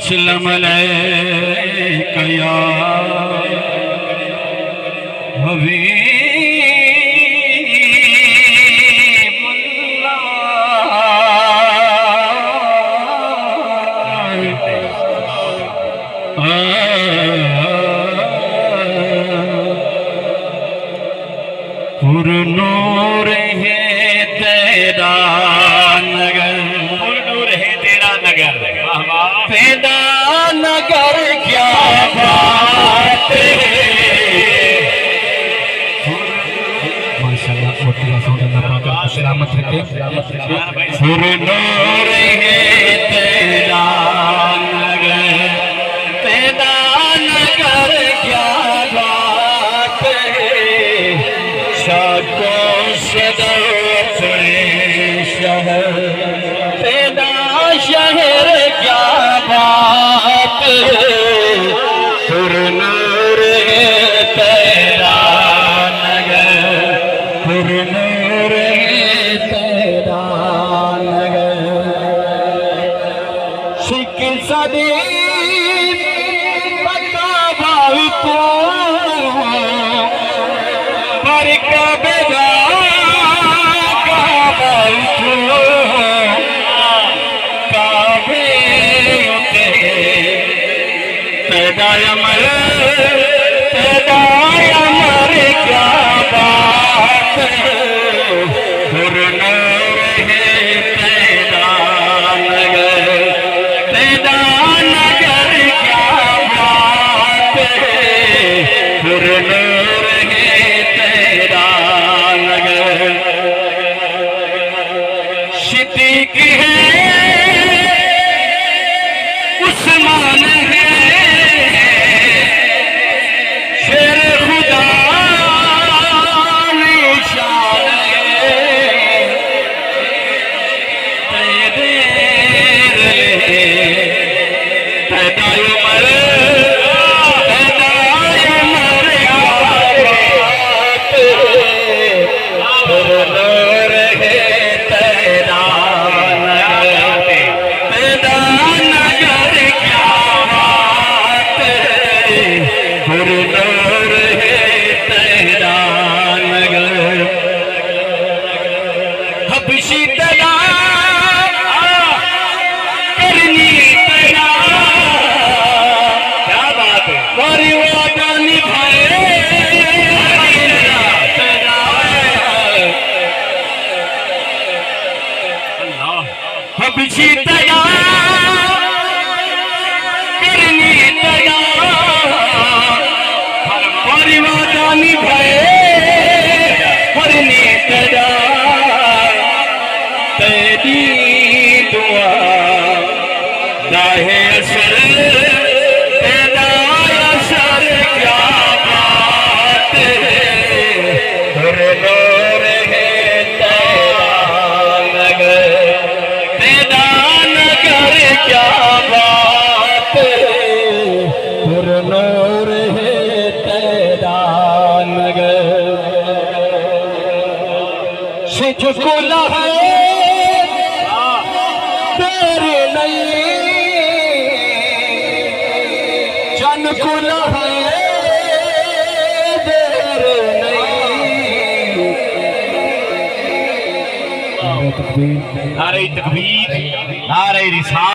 अस्सलाम अलैका या पुरनूर है तेरा नगर, पुरनूर है तेरा नगर, तेरा नगर क्या बात है। माशाअल्लाह सलामत रखे। पुरनूर है तेरा नगर, तेरा नगर क्या बात है। शाको सदर अपने शहर, तेरा शहर क्या बात है। पुरनूर है तेरा नगर, पुरनूर है तेरा नगर। शिक सदी पता भाई को पर कबे अमर अमर क्या बात है। पुरनूर है तेरा नगर, तेरा नगर क्या बात है। पुरनूर है तेरा नगर। सिद्दीक है उस्मान है हबशी तया करनी तया परिवादा निभाए करनी तया तेरी दुआ दाहे असर तेरा असर क्या बात है। पुरनूर है तेरा नगर, तेरा नगर क्या बात है। पुरनूर है तेरा नगर। सिजकुला है तेरे नहीं, जनकुला है तेरे नहीं। नारे तकबीर, नारे रिसालत।